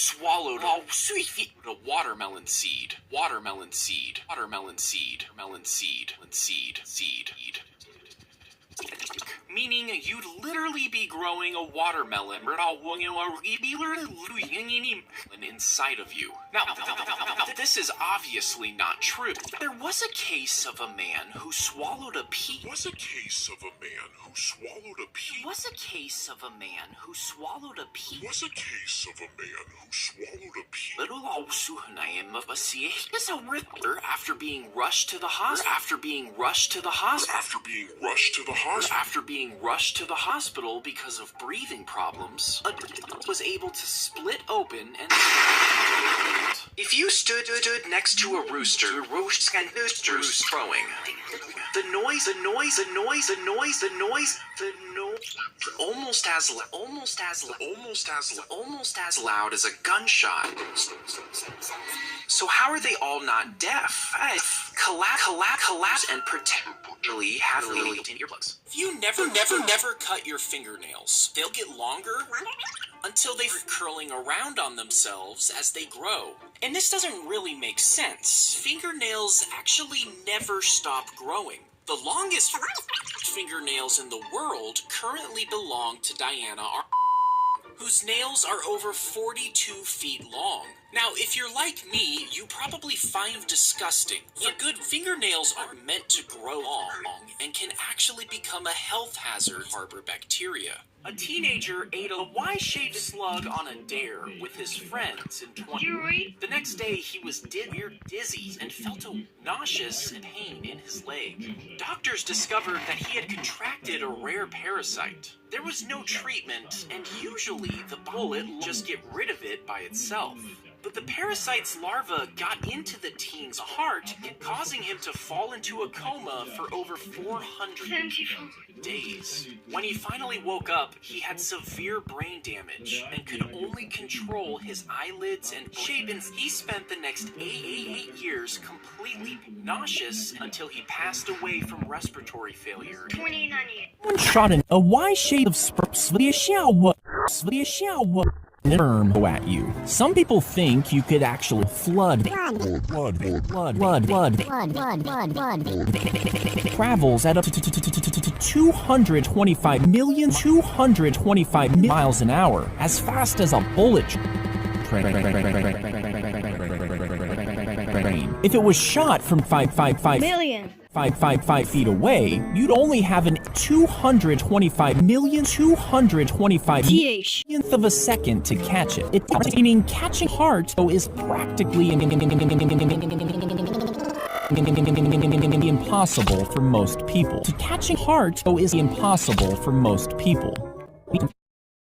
swallowed a watermelon seed. Watermelon seed. Watermelon seed. Melon seed. Seed. Meaning you'd literally be growing a watermelon inside of you. Now, this is obviously not true. There was a case of a man who swallowed a pea. Was a case of a man who swallowed a pea. Was a case of a man who swallowed a pea. Was a case of a man who swallowed a pea. After being rushed to the hospital. After being rushed to the hospital. After being rushed to the hospital. After being rushed to the hospital because of breathing problems, was able to split open and... If you stood next to a rooster crowing, the noise almost as loud as a gunshot. So how are they all not deaf? Collapse and potentially have in earplugs. If you never cut your fingernails, they'll get longer until they're curling around on themselves as they grow. And this doesn't really make sense. Fingernails actually never stop growing. The longest fingernails in the world currently belong to Diana, whose nails are over 42 feet long. Now, if you're like me, you probably find disgusting. But good fingernails aren't meant to grow long and can actually become a health hazard, harbor bacteria. A teenager ate a Y-shaped slug on a dare with his friends in 20. The next day, he was dizzy and felt a nauseous pain in his leg. Doctors discovered that he had contracted a rare parasite. There was no treatment, and usually the bullet will just get rid of it by itself. But the parasite's larva got into the teen's heart, causing him to fall into a coma for over 400 days. When he finally woke up, he had severe brain damage and could only control his eyelids and shape. He spent the next 8 years completely nauseous until he passed away from respiratory failure. 1 shot in a Y-shaped of worm at you. Some people think you could actually flood travels at up to 225 million miles an hour, as fast as a bullet train. If it was shot from 5 feet away, you'd only have an 225 millionth of a second to catch it. Meaning catching heart is practically impossible for most people. Catching heart is impossible for most people.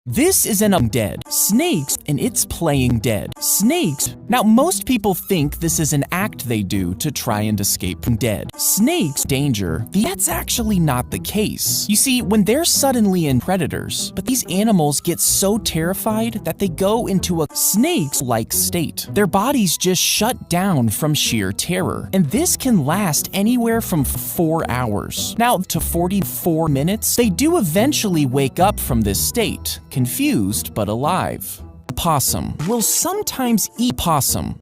This is an dead. Snakes, and it's playing dead. Snakes. Now, most people think this is an act they do to try and escape from dead. Snakes, danger. That's actually not the case. You see, when they're suddenly in predators, but these animals get so terrified that they go into a snake-like state. Their bodies just shut down from sheer terror. And this can last anywhere from 4 hours. Now, to 44 minutes, they do eventually wake up from this state. Confused but alive. Possum will sometimes eat possum.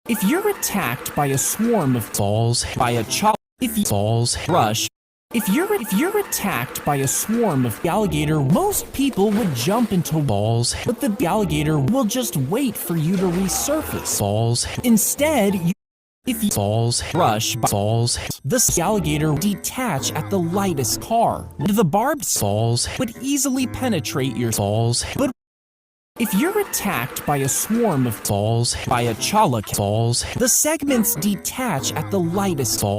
If you're attacked by a swarm of balls by a if you're attacked by a swarm of alligator, most people would jump into balls, but the alligator will just wait for you to resurface balls. Instead, if you the alligator would detach at the lightest car. The barbed balls would easily penetrate your balls, but if you're attacked by a swarm of balls by a the segments detach at the lightest ball.